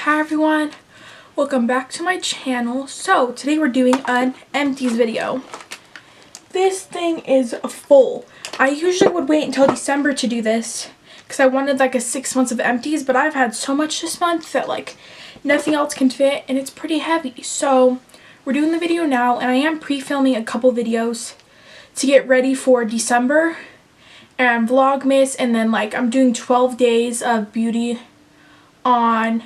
Hi everyone, welcome back to my channel. So today we're doing an empties video. This thing is full. I usually would wait until December to do this because I wanted like a 6 months of empties, but I've had so much this month that like nothing else can fit and it's pretty heavy. So we're doing the video now, and I am pre-filming a couple videos to get ready for December and Vlogmas, and then like I'm doing 12 days of beauty on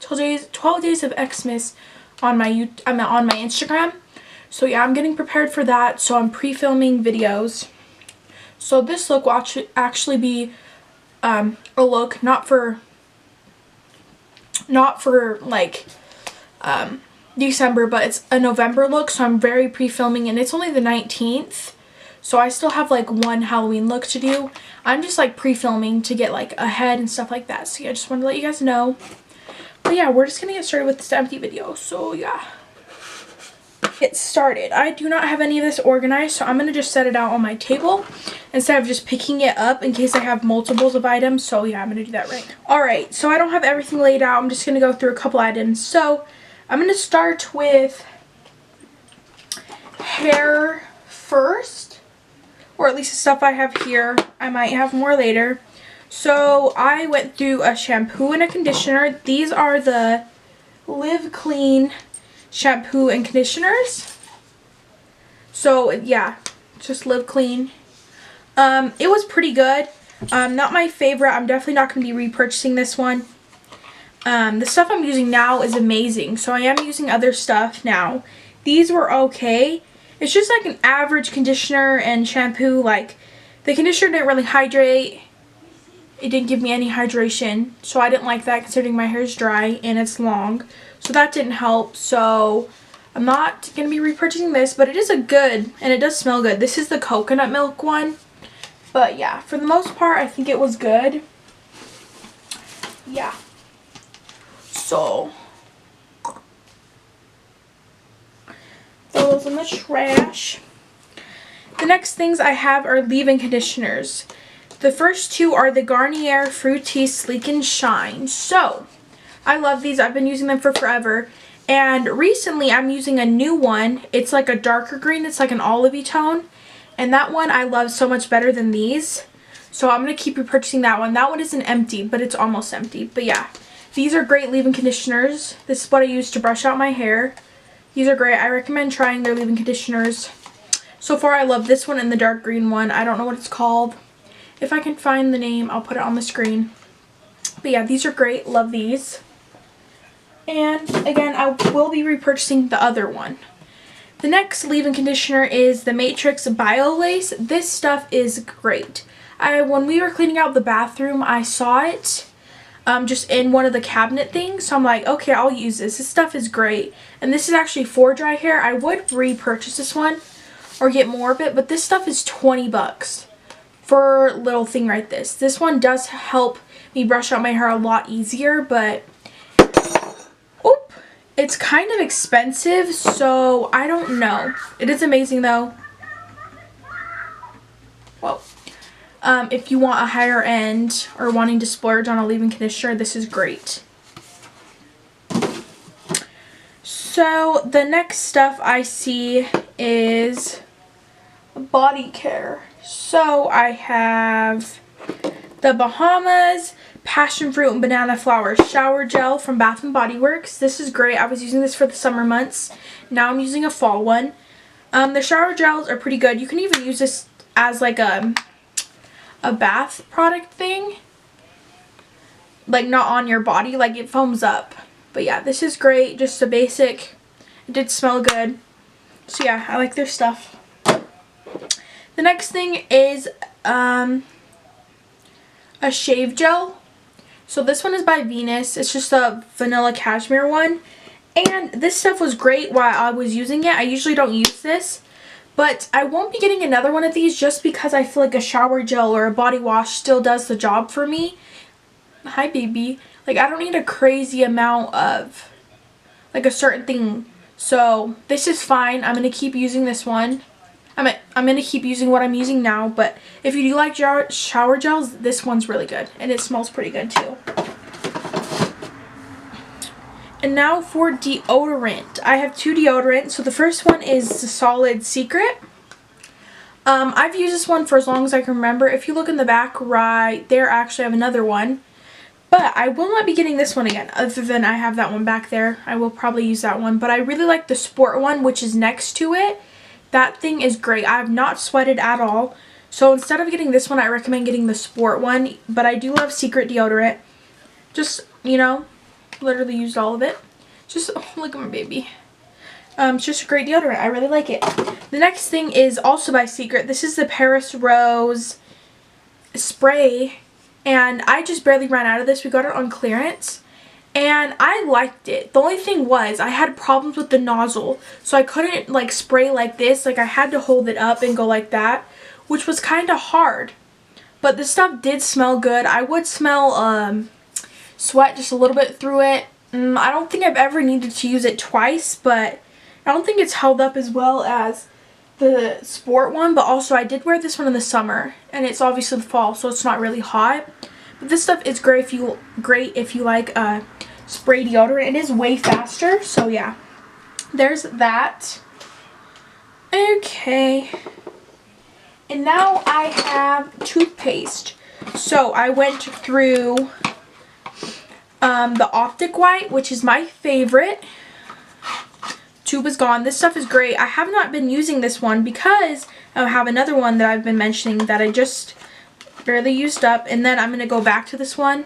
12 days of Xmas on my Instagram. So yeah, I'm getting prepared for that. So I'm pre-filming videos. So this look will actually be a look not for like December, but it's a November look. So I'm very pre-filming, and it's only the 19th. So I still have like one Halloween look to do. I'm just like pre-filming to get like ahead and stuff like that. So yeah, I just wanted to let you guys know. But yeah, we're just gonna get started with this empty video. So yeah, get started. I do not have any of this organized, so I'm gonna just set it out on my table instead of just picking it up in case I have multiples of items. So yeah, I'm gonna do that right now. Alright, so I don't have everything laid out. I'm just gonna go through a couple items. So I'm gonna start with hair first, or at least the stuff I have here. I might have more later. So I went through a shampoo and a conditioner. These are the Live Clean shampoo and conditioners. So yeah, just Live Clean. It was pretty good. Not my favorite. I'm definitely not going to be repurchasing this one. The stuff I'm using now is amazing. So I am using other stuff now. These were okay. It's just like an average conditioner and shampoo. Like the conditioner didn't really hydrate. It didn't give me any hydration, so I didn't like that considering my hair is dry and it's long. So that didn't help. So I'm not going to be repurchasing this, but it is a good, and it does smell good. This is the coconut milk one. But yeah, for the most part, I think it was good. Yeah. So those in the trash. The next things I have are leave-in conditioners. The first two are the Garnier Fructis Sleek and Shine. So, I love these. I've been using them for forever. And recently, I'm using a new one. It's like a darker green. It's like an olivey tone. And that one I love so much better than these. So, I'm going to keep repurchasing that one. That one isn't empty, but it's almost empty. But yeah, these are great leave-in conditioners. This is what I use to brush out my hair. These are great. I recommend trying their leave-in conditioners. So far, I love this one and the dark green one. I don't know what it's called. If I can find the name, I'll put it on the screen. But yeah, these are great. Love these. And again, I will be repurchasing the other one. The next leave-in conditioner is the Matrix Bio Lace. This stuff is great. When we were cleaning out the bathroom, I saw it just in one of the cabinet things. So I'm like, okay, I'll use this. This stuff is great. And this is actually for dry hair. I would repurchase this one or get more of it, but this stuff is 20 bucks. For a little thing like this. This one does help me brush out my hair a lot easier, but it's kind of expensive, so I don't know. It is amazing though. Well, if you want a higher end or wanting to splurge on a leave-in conditioner, this is great. So the next stuff I see is body care. So I have the Bahamas Passion Fruit and Banana Flower Shower Gel from Bath & Body Works. This is great. I was using this for the summer months. Now I'm using a fall one. The shower gels are pretty good. You can even use this as like a bath product thing. Like not on your body. Like it foams up. But yeah, this is great. Just a basic. It did smell good. So yeah, I like their stuff. The next thing is a shave gel. So this one is by Venus. It's just a vanilla cashmere one. And this stuff was great while I was using it. I usually don't use this, but I won't be getting another one of these just because I feel like a shower gel or a body wash still does the job for me. Hi, baby. Like, I don't need a crazy amount of like a certain thing. So this is fine. I'm going to keep using this one. I'm going to keep using what I'm using now, but if you do like shower gels, this one's really good, and it smells pretty good too. And now for deodorant. I have 2 deodorants. So the first one is the Solid Secret. I've used this one for as long as I can remember. If you look in the back right there, actually I have another one. But I will not be getting this one again, other than I have that one back there. I will probably use that one. But I really like the Sport one, which is next to it. That thing is great. I have not sweated at all. So instead of getting this one, I recommend getting the Sport one. But I do love Secret deodorant. Just, you know, literally used all of it. Just, oh, look at my baby. It's just a great deodorant. I really like it. The next thing is also by Secret. This is the Paris Rose spray. And I just barely ran out of this. We got it on clearance. And I liked it. The only thing was I had problems with the nozzle. So I couldn't like spray like this. Like I had to hold it up and go like that. Which was kind of hard. But this stuff did smell good. I would smell sweat just a little bit through it. I don't think I've ever needed to use it twice. But I don't think it's held up as well as the Sport one. But also I did wear this one in the summer. And it's obviously the fall. So it's not really hot. But this stuff is great if you like spray deodorant. It is way faster. So yeah. There's that. Okay. And now I have toothpaste. So I went through the Optic White, which is my favorite. Tube is gone. This stuff is great. I have not been using this one because I have another one that I've been mentioning that I just barely used up. And then I'm going to go back to this one.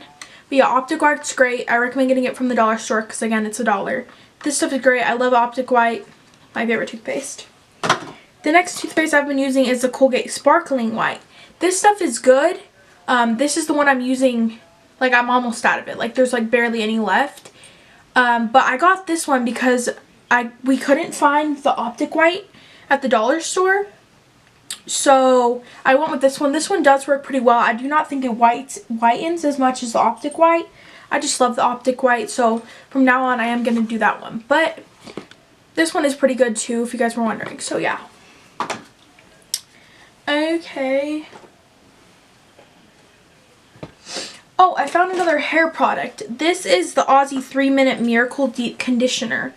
But yeah, Optic White's great. I recommend getting it from the dollar store because, again, it's $1. This stuff is great. I love Optic White. My favorite toothpaste. The next toothpaste I've been using is the Colgate Sparkling White. This stuff is good. This is the one I'm using. Like, I'm almost out of it. Like, there's, like, barely any left. But I got this one because we couldn't find the Optic White at the dollar store. So, I went with this one. This one does work pretty well. I do not think it whitens as much as the Optic White. I just love the Optic White. So, from now on, I am going to do that one. But this one is pretty good, too, if you guys were wondering. So, yeah. Okay. Oh, I found another hair product. This is the Aussie 3-Minute Miracle Deep Conditioner.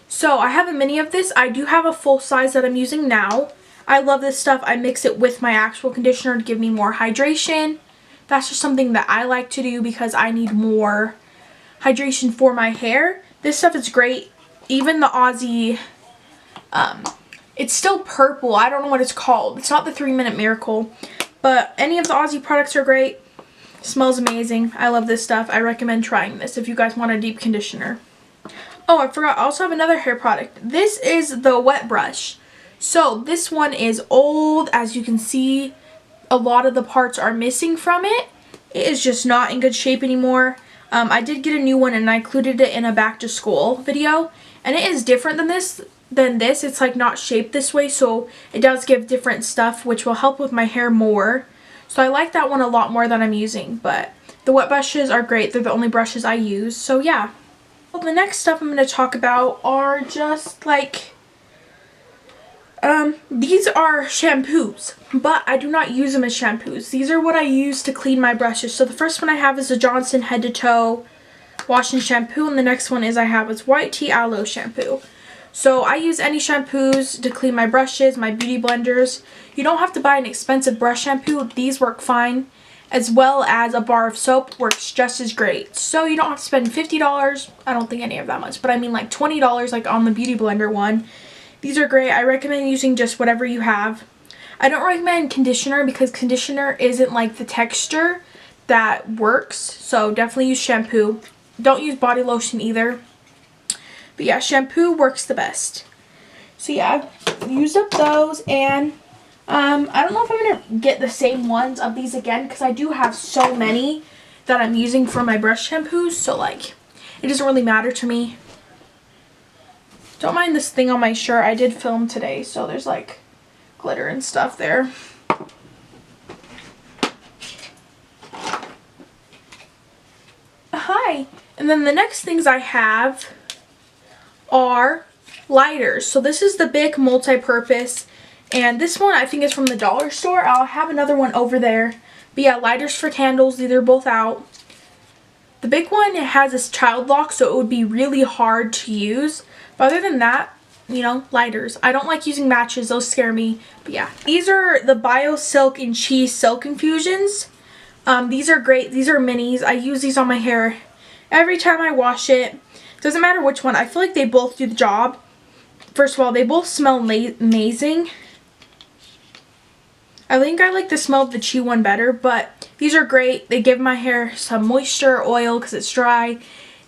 So, I have a mini of this. I do have a full size that I'm using now. I love this stuff. I mix it with my actual conditioner to give me more hydration. That's just something that I like to do because I need more hydration for my hair. This stuff is great. Even the Aussie, it's still purple. I don't know what it's called. It's not the 3-Minute Miracle. But any of the Aussie products are great. Smells amazing. I love this stuff. I recommend trying this if you guys want a deep conditioner. Oh, I forgot. I also have another hair product. This is the wet brush. So this one is old. As you can see, a lot of the parts are missing from it. It is just not in good shape anymore. I did get a new one and I included it in a back to school video. And it is different than this. It's like not shaped this way. So it does give different stuff which will help with my hair more. So I like that one a lot more than I'm using. But the wet brushes are great. They're the only brushes I use. So yeah. Well, the next stuff I'm going to talk about are just like... these are shampoos, but I do not use them as shampoos. These are what I use to clean my brushes. So the first one I have is the Johnson Head to Toe Wash and Shampoo, and the next one is White Tea Aloe Shampoo. So I use any shampoos to clean my brushes, my beauty blenders. You don't have to buy an expensive brush shampoo. These work fine, as well as a bar of soap works just as great. So you don't have to spend $50. I don't think any of that much, but I mean like $20 like on the beauty blender one. These are great. I recommend using just whatever you have. I don't recommend conditioner because conditioner isn't like the texture that works. So definitely use shampoo. Don't use body lotion either. But yeah, shampoo works the best. So yeah, I've used up those and I don't know if I'm going to get the same ones of these again because I do have so many that I'm using for my brush shampoos. So like, it doesn't really matter to me. Don't mind this thing on my shirt. I did film today, so there's like glitter and stuff there. Hi. And then the next things I have are lighters. So this is the Bic multi-purpose. And this one I think is from the dollar store. I'll have another one over there. But yeah, lighters for candles. These are both out. The big one, it has this child lock, so it would be really hard to use. But other than that, you know, lighters. I don't like using matches, those scare me. But yeah, these are the Bio Silk and Cheese Silk Infusions. These are great. These are minis. I use these on my hair every time I wash it. Doesn't matter which one. I feel like they both do the job. First of all, they both smell amazing. I think I like the smell of the Chi one better, but these are great. They give my hair some moisture, oil, because it's dry. It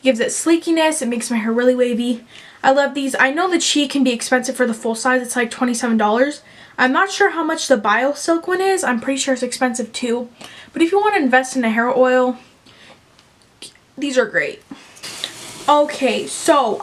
gives it sleekiness. It makes my hair really wavy. I love these. I know the Chi can be expensive for the full size. It's like $27. I'm not sure how much the Bio Silk one is. I'm pretty sure it's expensive too. But if you want to invest in a hair oil, these are great. Okay, so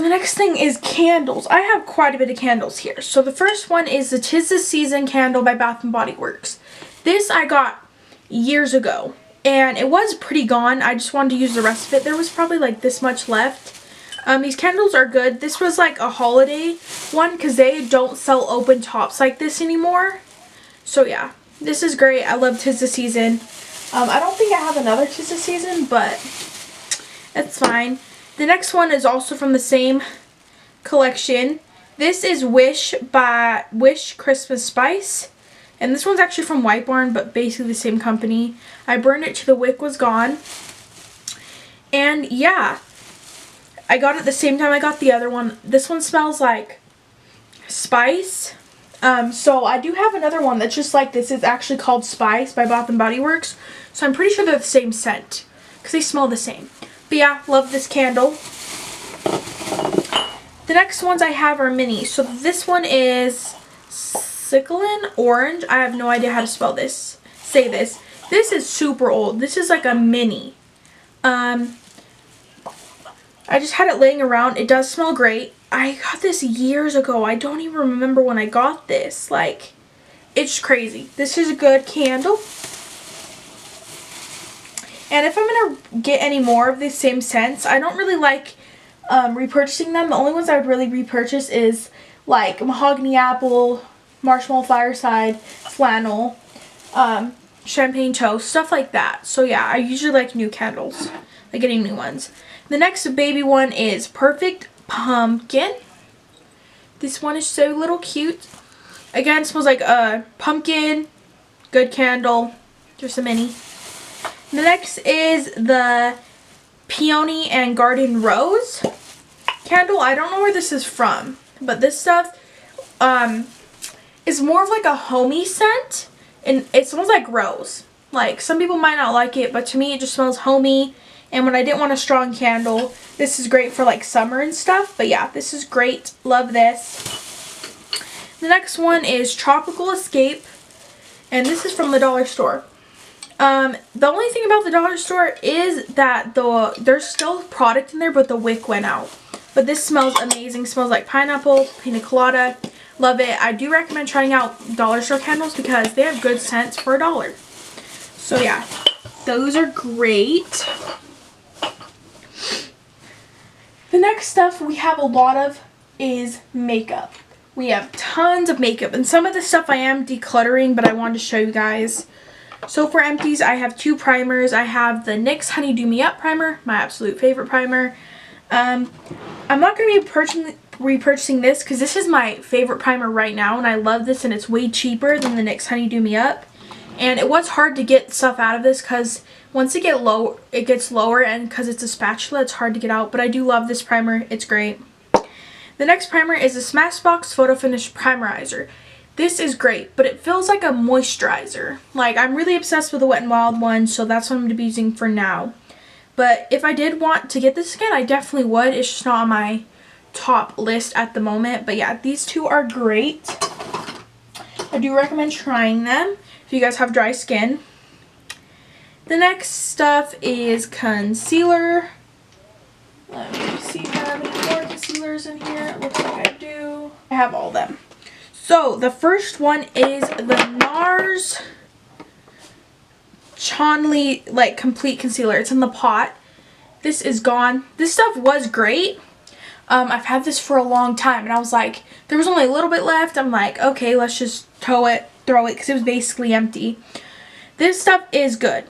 the next thing is candles. I have quite a bit of candles here. So the first one is the 'Tis the Season candle by Bath & Body Works. This I got years ago, and it was pretty gone. I just wanted to use the rest of it. There was probably like this much left. These candles are good. This was like a holiday one because they don't sell open tops like this anymore. So yeah, this is great. I love 'Tis the Season. I don't think I have another 'Tis the Season, but it's fine. The next one is also from the same collection. This is Wish by Wish Christmas Spice. And this one's actually from White Barn, but basically the same company. I burned it till the wick was gone. And yeah, I got it the same time I got the other one. This one smells like spice. So I do have another one that's just like this. It's actually called Spice by Bath & Body Works. So I'm pretty sure they're the same scent because they smell the same. But yeah, love this candle. The next ones I have are mini. So this one is Cyclin Orange. I have no idea how to spell this. Say this. This is super old. This is like a mini. I just had it laying around. It does smell great. I got this years ago. I don't even remember when I got this. Like, it's crazy. This is a good candle. And if I'm going to get any more of these same scents, I don't really like repurchasing them. The only ones I would really repurchase is like Mahogany Apple, Marshmallow Fireside, Flannel, Champagne Toast, stuff like that. So yeah, I usually like new candles, like getting new ones. The next baby one is Perfect Pumpkin. This one is so little cute. Again, it smells like a pumpkin. Good candle. Just a mini. The next is the Peony and Garden Rose candle. I don't know where this is from, but this stuff is more of like a homey scent, and it smells like rose. Like, some people might not like it, but to me it just smells homey. And when I didn't want a strong candle, this is great for like summer and stuff. But yeah, this is great. Love this. The next one is Tropical Escape, and this is from the dollar store. The only thing about the dollar store is that there's still product in there, but the wick went out. But this smells amazing. Smells like pineapple, pina colada. Love it. I do recommend trying out dollar store candles because they have good scents for $1. So yeah, those are great. The next stuff we have a lot of is makeup. We have tons of makeup, and some of the stuff I am decluttering, but I wanted to show you guys. So for empties, I have 2 primers. I have the NYX Honey Do Me Up primer, my absolute favorite primer. I'm not going to be repurchasing this because this is my favorite primer right now, and I love this, and it's way cheaper than the NYX Honey Do Me Up. And it was hard to get stuff out of this because once it gets lower, and because it's a spatula, it's hard to get out. But I do love this primer. It's great. The next primer is the Smashbox Photo Finish Primerizer. This is great, but it feels like a moisturizer. Like, I'm really obsessed with the Wet n Wild one, so that's what I'm going to be using for now. But if I did want to get this again, I definitely would. It's just not on my top list at the moment. But yeah, these 2 are great. I do recommend trying them if you guys have dry skin. The next stuff is concealer. Let me see if I have any more concealers in here. It looks like I do. I have all of them. So the first one is the NARS Chanley like complete concealer. It's in the pot. This is gone. This stuff was great. I've had this for a long time, and I was like, there was only a little bit left. I'm like, okay, let's just throw it because it was basically empty. This stuff is good.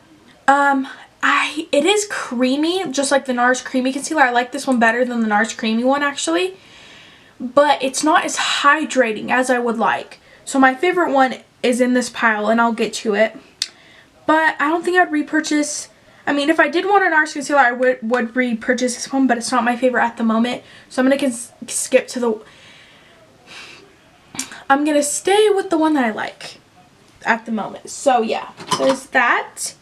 It is creamy, just like the NARS Creamy Concealer. I like this one better than the NARS Creamy one, actually. But it's not as hydrating as I would like. So my favorite one is in this pile, and I'll get to it. But I don't think I'd repurchase. I mean, if I did want a NARS concealer, I would repurchase this one, but it's not my favorite at the moment. So I'm going to skip to the... I'm going to stay with the one that I like at the moment. So yeah, there's that.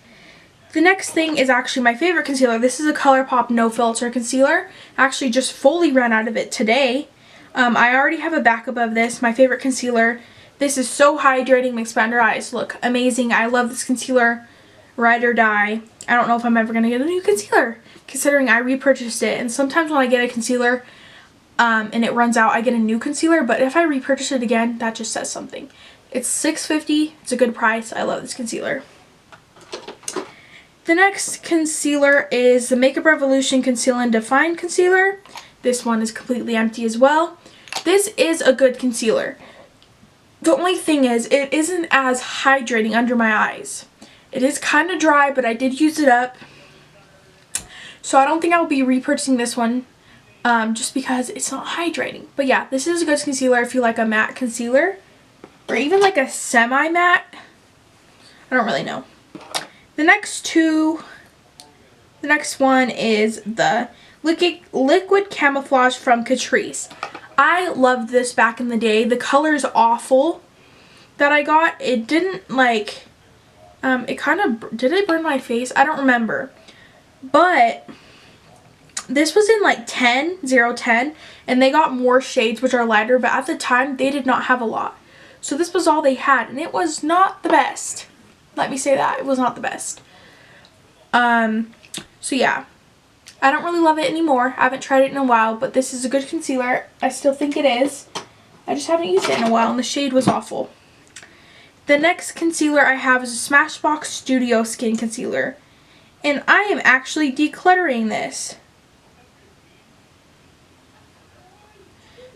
The next thing is actually my favorite concealer. This is a ColourPop No Filter concealer. I actually just fully ran out of it today. I already have a backup of this, my favorite concealer. This is so hydrating, makes my under eyes look amazing. I love this concealer, ride or die. I don't know if I'm ever going to get a new concealer, considering I repurchased it. And sometimes when I get a concealer and it runs out, I get a new concealer. But if I repurchase it again, that just says something. It's $6.50. It's a good price. I love this concealer. The next concealer is the Makeup Revolution Conceal and Define Concealer. This one is completely empty as well. This is a good concealer. The only thing is, it isn't as hydrating under my eyes. It is kind of dry, but I did use it up. So I don't think I'll be repurchasing this one just because it's not hydrating. But yeah, this is a good concealer if you like a matte concealer. Or even like a semi-matte. I don't really know. The next one is the Liquid Camouflage from Catrice. I loved this back in the day. The color is awful that I got. It didn't like, it kind of, did it burn my face? I don't remember. But this was in like 10, and they got more shades which are lighter, but at the time they did not have a lot. So this was all they had, and it was not the best. Let me say that. It was not the best. So yeah. I don't really love it anymore. I haven't tried it in a while, but this is a good concealer. I still think it is. I just haven't used it in a while, and the shade was awful. The next concealer I have is a Smashbox Studio Skin Concealer. And I am actually decluttering this.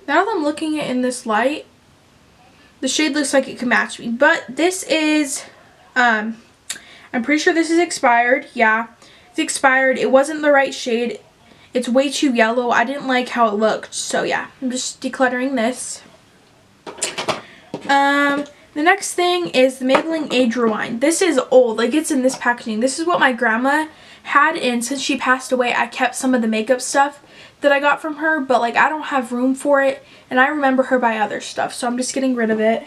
Now that I'm looking at it in this light, the shade looks like it could match me. But this is... I'm pretty sure this is expired. Yeah, it's expired. It wasn't the right shade. It's way too yellow. I didn't like how it looked. So yeah, I'm just decluttering this. The next thing is the Maybelline Age Rewind. This is old. Like, it's in this packaging. This is what my grandma had, and since she passed away, I kept some of the makeup stuff that I got from her, but like I don't have room for it, and I remember her by other stuff, so I'm just getting rid of it.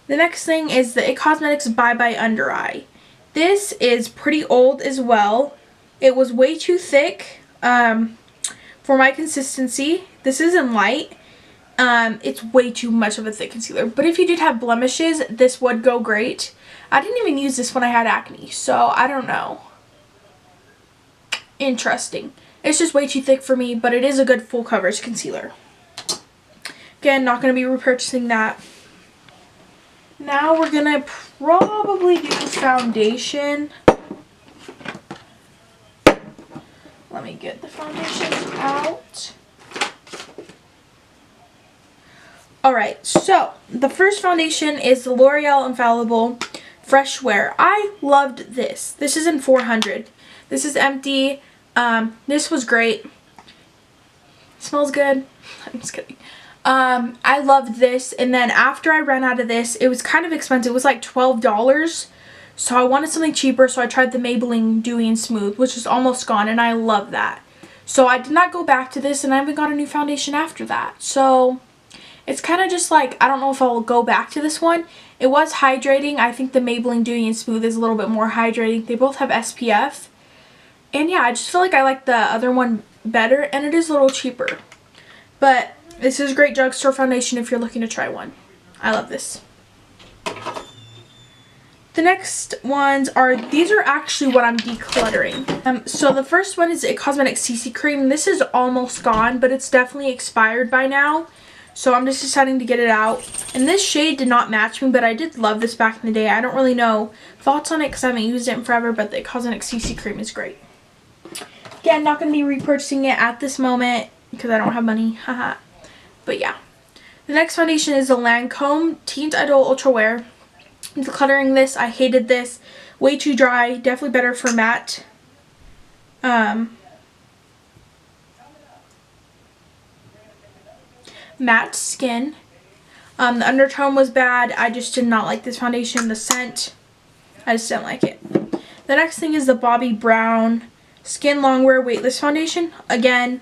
The next thing is the IT Cosmetics Bye Bye Under Eye. This is pretty old as well. It was way too thick for my consistency. This is in light. It's way too much of a thick concealer. But if you did have blemishes, this would go great. I didn't even use this when I had acne, so I don't know. Interesting. It's just way too thick for me, but it is a good full coverage concealer. Again, not going to be repurchasing that. Now we're going to probably do the foundation. Let me get the foundation out. Alright, so the first foundation is the L'Oreal Infallible Fresh Wear. I loved this. This is in 400. This is empty. This was great. Smells good. I'm just kidding. I loved this, and then after I ran out of this, it was kind of expensive. It was like $12, so I wanted something cheaper, so I tried the Maybelline Dewy and Smooth, which is almost gone, and I love that. So I did not go back to this, and I haven't got a new foundation after that. So it's kind of just like, I don't know if I'll go back to this one. It was hydrating. I think the Maybelline Dewy and Smooth is a little bit more hydrating. They both have SPF. And yeah, I just feel like I like the other one better, and it is a little cheaper. But this is a great drugstore foundation if you're looking to try one. I love this. The next ones are, these are actually what I'm decluttering. So the first one is a Cosmetics CC Cream. This is almost gone, but it's definitely expired by now. So I'm just deciding to get it out. And this shade did not match me, but I did love this back in the day. I don't really know thoughts on it because I haven't used it in forever, but the Cosmetics CC Cream is great. Again, not going to be repurchasing it at this moment because I don't have money. Haha. But yeah. The next foundation is the Lancome Teens Idol Ultra Wear. Decluttering this, I hated this Way too dry. Definitely better for matte. Matte skin. The undertone was bad. I just did not like this foundation. The scent, I just didn't like it. The next thing is the Bobbi Brown Skin Longwear Weightless Foundation. Again,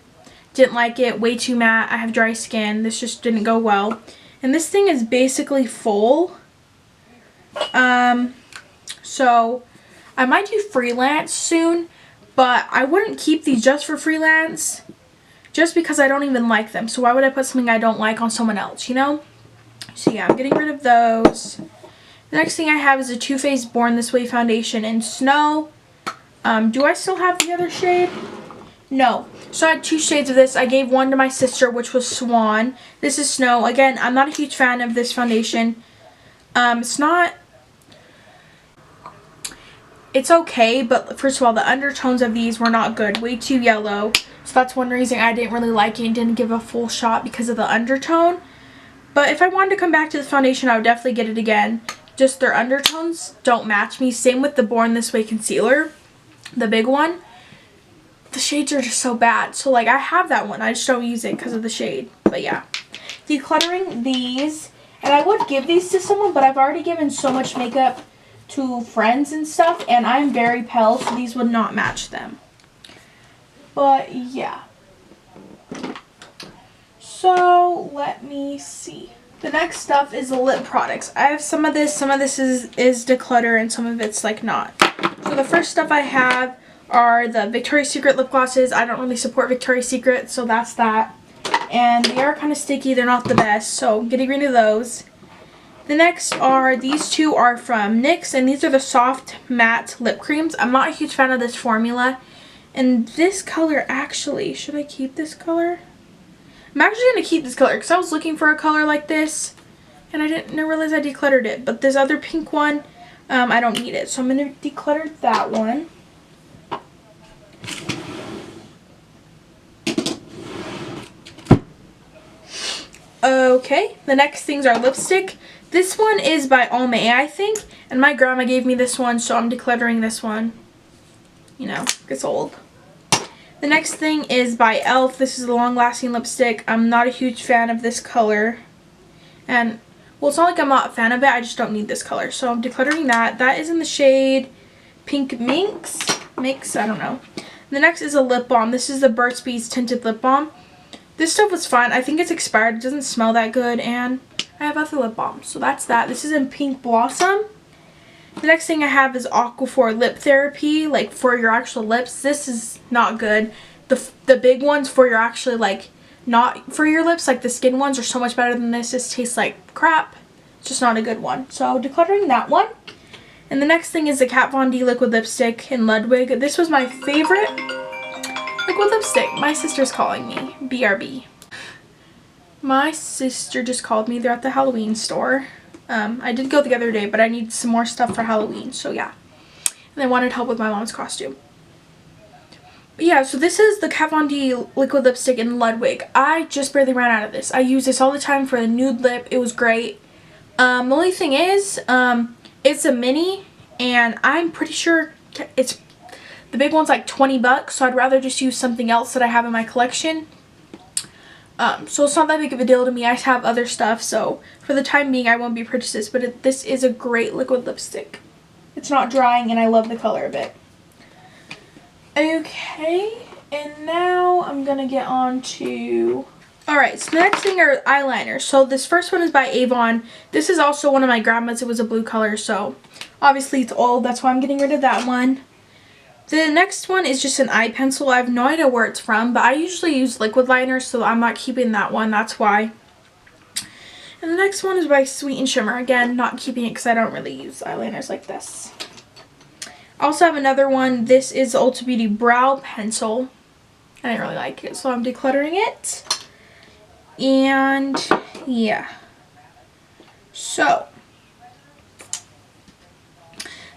didn't like it. Way too matte. I have dry skin. This just didn't go well. And this thing is basically full. So I might do freelance soon, but I wouldn't keep these just for freelance, just because I don't even like them. So why would I put something I don't like on someone else, you know? So yeah, I'm getting rid of those. The next thing I have is a Too Faced Born This Way foundation in Snow. Do I still have the other shade? No. So I had 2 shades of this. I gave one to my sister, which was Swan. This is Snow. Again, I'm not a huge fan of this foundation. It's okay, but first of all, the undertones of these were not good. Way too yellow. So that's one reason I didn't really like it and didn't give a full shot, because of the undertone. But if I wanted to come back to the foundation, I would definitely get it again. Just their undertones don't match me. Same with the Born This Way concealer, the big one. The shades are just so bad. So like, I have that one, I just don't use it because of the shade. But yeah, decluttering these. And I would give these to someone, but I've already given so much makeup to friends and stuff, and I'm very pale, so these would not match them. But yeah. So let me see. The next stuff is the lip products. I have some of this is declutter, and some of it's like not. So the first stuff I have are the Victoria's Secret lip glosses. I don't really support Victoria's Secret, so that's that. And they are kind of sticky, they're not the best, so I'm getting rid of those. The next are, these two are from NYX, and these are the soft matte lip creams. I'm not a huge fan of this formula. And this color, actually, should I keep this color? I'm actually going to keep this color because I was looking for a color like this, and I didn't realize I decluttered it. But this other pink one, I don't need it, so I'm going to declutter that one. Okay, the next things are lipstick. This one is by Almay, I think, and my grandma gave me this one, so I'm decluttering this one. You know, it's old. The next thing is by e.l.f. This is a long-lasting lipstick. I'm not a huge fan of this color. And, well, it's not like I'm not a fan of it, I just don't need this color. So I'm decluttering that. That is in the shade Pink Mix, I don't know. The next is a lip balm. This is the Burt's Bees Tinted Lip Balm. This stuff was fine. I think it's expired. It doesn't smell that good, and I have other lip balms. So that's that. This is in Pink Blossom. The next thing I have is Aquaphor Lip Therapy, like for your actual lips. This is not good. The big ones for your actually, like, not for your lips, like the skin ones, are so much better than this. This tastes like crap. It's just not a good one. So decluttering that one. And the next thing is the Kat Von D Liquid Lipstick in Ludwig. This was my favorite liquid lipstick. My sister's calling me. BRB. My sister just called me. They're at the Halloween store. I did go the other day, but I need some more stuff for Halloween, so yeah. And they wanted help with my mom's costume. But yeah, so this is the Kat Von D Liquid Lipstick in Ludwig. I just barely ran out of this. I use this all the time for the nude lip. It was great. The only thing is, it's a mini, and I'm pretty sure it's, the big one's like 20 bucks, so I'd rather just use something else that I have in my collection. So it's not that big of a deal to me. I have other stuff, so for the time being I won't be purchasing this, but this is a great liquid lipstick. It's not drying, and I love the color of it. Okay, and now I'm gonna get on to... Alright, so the next thing are eyeliners. So this first one is by Avon. This is also one of my grandma's. It was a blue color, so obviously it's old. That's why I'm getting rid of that one. The next one is just an eye pencil. I have no idea where it's from, but I usually use liquid liners, so I'm not keeping that one. That's why. And the next one is by Sweet and Shimmer. Again, not keeping it because I don't really use eyeliners like this. I also have another one. This is the Ulta Beauty Brow Pencil. I didn't really like it, so I'm decluttering it. And yeah. So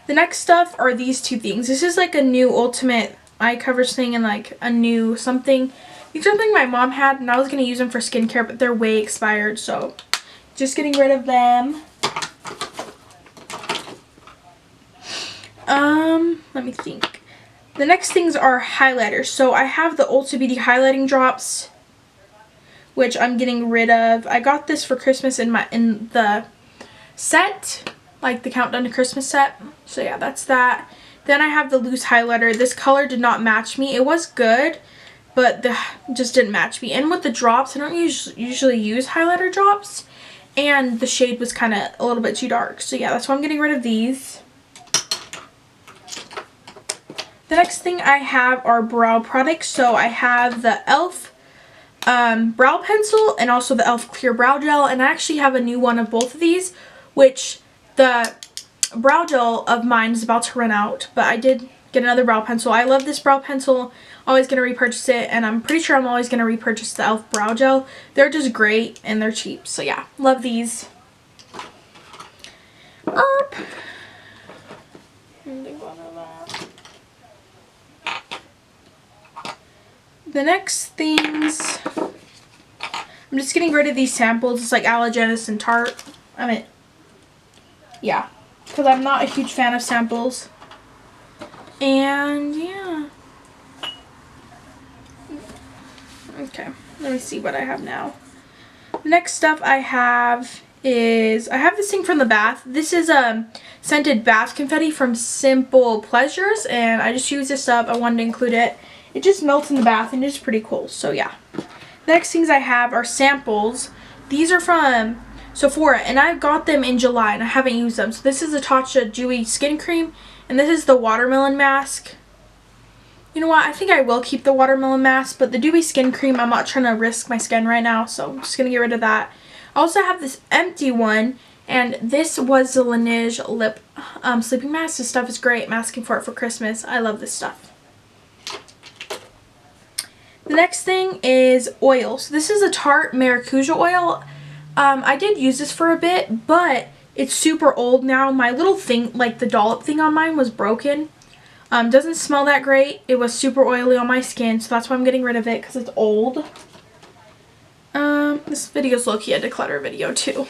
the next stuff are these two things. This is like a new Ultimate eye coverage thing, and like a new something. These are something my mom had, and I was going to use them for skincare, but they're way expired, so just getting rid of them. Let me think. The next things are highlighters. So I have the Ulta Beauty highlighting drops, which I'm getting rid of. I got this for Christmas in the set, like the Countdown to Christmas set. So yeah, that's that. Then I have the loose highlighter. This color did not match me. It was good, but just didn't match me. And with the drops, I don't usually use highlighter drops, and the shade was kind of a little bit too dark. So yeah, that's why I'm getting rid of these. The next thing I have are brow products. So I have the e.l.f. Brow pencil and also the e.l.f. clear brow gel, and I actually have a new one of both of these, which the brow gel of mine is about to run out, but I did get another brow pencil. I love this brow pencil. Always going to repurchase it, and I'm pretty sure I'm always going to repurchase the e.l.f. brow gel. They're just great and they're cheap. So yeah, love these. The next things, I'm just getting rid of these samples. It's like Allergenis and Tarte. Yeah, because I'm not a huge fan of samples. And yeah. Okay, let me see what I have now. The next stuff I have is, I have this thing from the bath. This is scented bath confetti from Simple Pleasures, and I just used this up. I wanted to include it. It just melts in the bath and it's pretty cool. So yeah. The next things I have are samples. These are from Sephora, and I got them in July and I haven't used them. So this is the Tatcha Dewy Skin Cream, and this is the watermelon mask. You know what, I think I will keep the watermelon mask, but the Dewy Skin Cream, I'm not trying to risk my skin right now, so I'm just going to get rid of that. I also have this empty one, and this was the Laneige Lip Sleeping Mask. This stuff is great. I'm asking for it for Christmas. I love this stuff. The next thing is oil. So this is a Tarte Maracuja oil. I did use this for a bit, but it's super old now. My little thing, like the dollop thing on mine, was broken. Doesn't smell that great. It was super oily on my skin, so that's why I'm getting rid of it, because it's old. This video's low-key a declutter video too.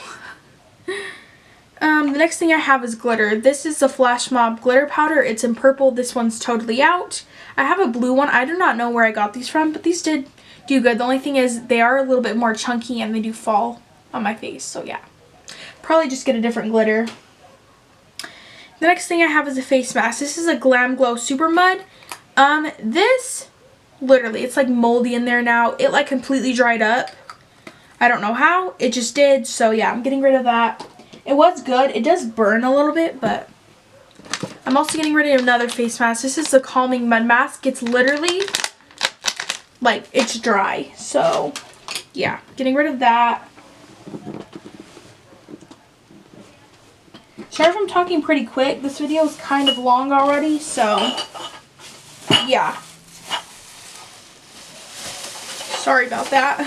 The next thing I have is glitter. This is the Flash Mob glitter powder. It's in purple. This one's totally out. I have a blue one. I do not know where I got these from, but these did do good. The only thing is they are a little bit more chunky and they do fall on my face, so yeah. Probably just get a different glitter. The next thing I have is a face mask. This is a Glam Glow Super Mud. This, literally, it's like moldy in there now. It like completely dried up. I don't know how. It just did. So yeah, I'm getting rid of that. It was good. It does burn a little bit, but I'm also getting rid of another face mask. This is the Calming Mud Mask. It's literally, like, it's dry. So yeah, getting rid of that. Sorry if I'm talking pretty quick. This video is kind of long already, so yeah. Sorry about that.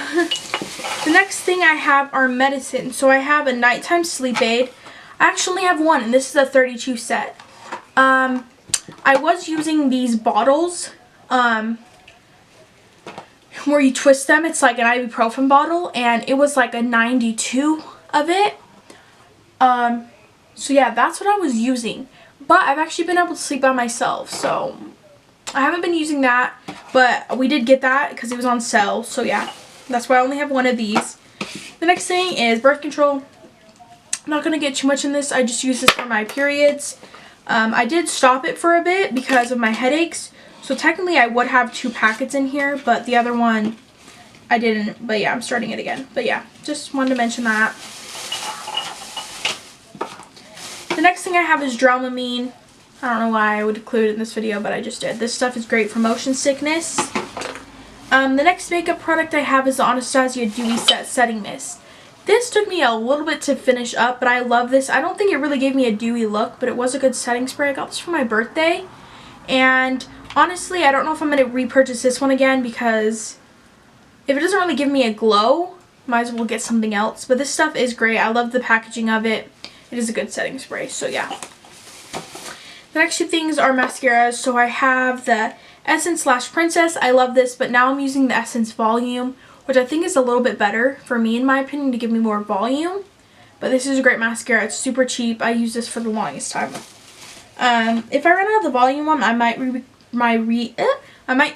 The next thing I have are medicine. So I have a nighttime sleep aid. I actually have one, and this is a 32 set. I was using these bottles where you twist them. It's like an ibuprofen bottle, and it was like a 92 of it. So yeah, that's what I was using. But I've actually been able to sleep by myself, so I haven't been using that. But we did get that because it was on sale, so yeah. That's why I only have one of these. The next thing is birth control. I'm not going to get too much in this. I just use this for my periods. I did stop it for a bit because of my headaches. So technically I would have 2 packets in here, but the other one I didn't. But yeah, I'm starting it again. But yeah, just wanted to mention that. The next thing I have is Dramamine. I don't know why I would include it in this video, but I just did. This stuff is great for motion sickness. The next makeup product I have is the Anastasia Dewy Setting Mist. This took me a little bit to finish up, but I love this. I don't think it really gave me a dewy look, but it was a good setting spray. I got this for my birthday, and honestly, I don't know if I'm going to repurchase this one again, because if it doesn't really give me a glow, might as well get something else. But this stuff is great. I love the packaging of it. It is a good setting spray, so yeah. The next 2 things are mascaras. So I have the Essence Slash Princess. I love this, but now I'm using the Essence Volume, which I think is a little bit better for me, in my opinion, to give me more volume. But this is a great mascara. It's super cheap. I use this for the longest time. If I run out of the volume one, I might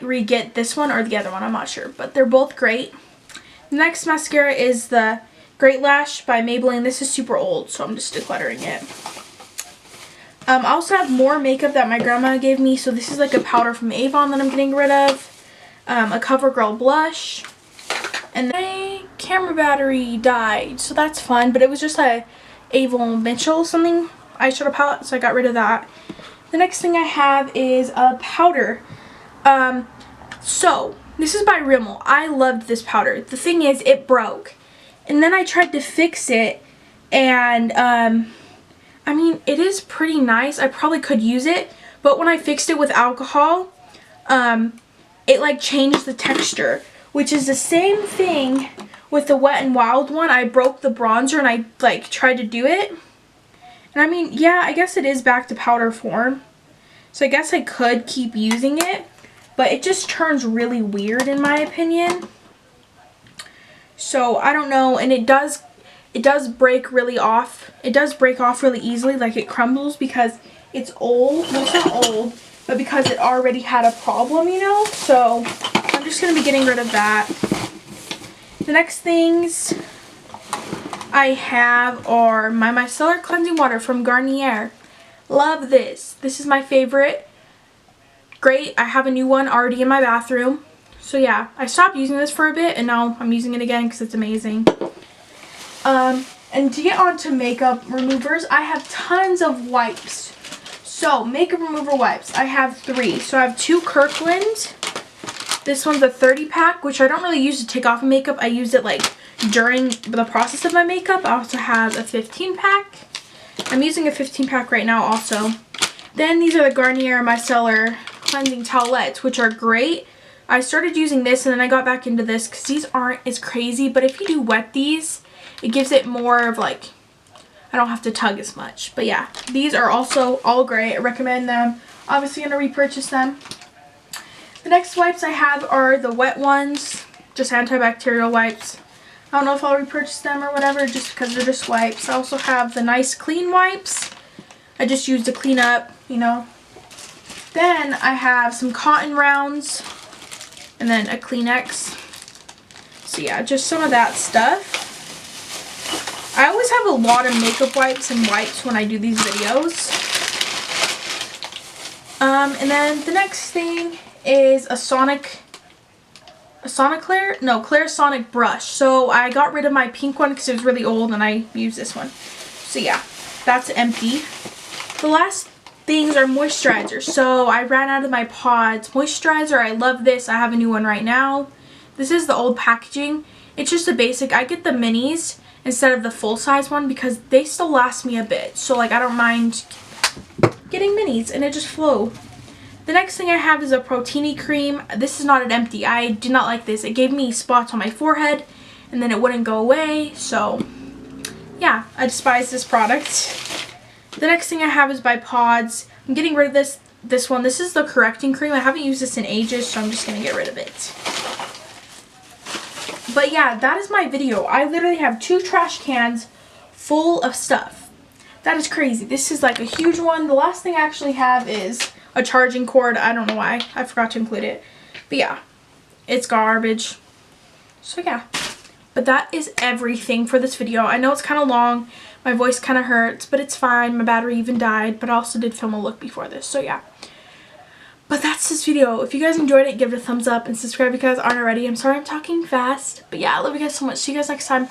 re-get this one or the other one. I'm not sure, but they're both great. The next mascara is the Great Lash by Maybelline. This is super old, so I'm just decluttering it. I also have more makeup that my grandma gave me. So this is like a powder from Avon that I'm getting rid of. A CoverGirl blush. And my camera battery died, so that's fun. But it was just a Avon Mitchell something eyeshadow palette, so I got rid of that. The next thing I have is a powder. So this is by Rimmel. I loved this powder. The thing is, it broke. And then I tried to fix it, and I mean, it is pretty nice. I probably could use it, but when I fixed it with alcohol, it like changed the texture, which is the same thing with the Wet n Wild one. I broke the bronzer and I like tried to do it. And I mean, yeah, I guess it is back to powder form. So I guess I could keep using it, but it just turns really weird in my opinion. So I don't know, and it does break really off. It does break off really easily, like it crumbles because it's old. Well, it's not old, but because it already had a problem, you know? So I'm just going to be getting rid of that. The next things I have are my micellar cleansing water from Garnier. Love this. This is my favorite. Great. I have a new one already in my bathroom. So yeah, I stopped using this for a bit and now I'm using it again because it's amazing. And to get on to makeup removers, I have tons of wipes. So, makeup remover wipes. I have 3. So, I have 2 Kirkland. This one's a 30 pack, which I don't really use to take off makeup. I use it like during the process of my makeup. I also have a 15 pack. I'm using a 15 pack right now also. Then these are the Garnier Micellar Cleansing Towelettes, which are great. I started using this and then I got back into this because these aren't as crazy. But if you do wet these, it gives it more of like, I don't have to tug as much. But yeah, these are also all great. I recommend them. Obviously going to repurchase them. The next wipes I have are the wet ones, just antibacterial wipes. I don't know if I'll repurchase them or whatever just because they're just wipes. I also have the nice clean wipes. I just use to clean up, you know. Then I have some cotton rounds and then a Kleenex. So yeah, just some of that stuff. I always have a lot of makeup wipes and wipes when I do these videos. And then the next thing is a Clairsonic brush. So I got rid of my pink one because it was really old and I used this one. So yeah, that's empty. The last things are moisturizers. So I ran out of my pods. Moisturizer, I love this. I have a new one right now. This is the old packaging. It's just a basic. I get the minis instead of the full size one because they still last me a bit. So like I don't mind getting minis and it just flow. The next thing I have is a Protini cream. This is not an empty. I did not like this. It gave me spots on my forehead and then it wouldn't go away. So yeah, I despise this product. The next thing I have is by Pods. I'm getting rid of this one. This is the correcting cream. I haven't used this in ages, so I'm just going to get rid of it. But yeah, that is my video. I literally have 2 trash cans full of stuff. That is crazy. This is like a huge one. The last thing I actually have is a charging cord. I don't know why. I forgot to include it. But yeah, it's garbage. So yeah. But that is everything for this video. I know it's kind of long. My voice kind of hurts, but it's fine. My battery even died, but I also did film a look before this. So yeah. But that's this video. If you guys enjoyed it, give it a thumbs up and subscribe if you guys aren't already. I'm sorry I'm talking fast. But yeah, I love you guys so much. See you guys next time.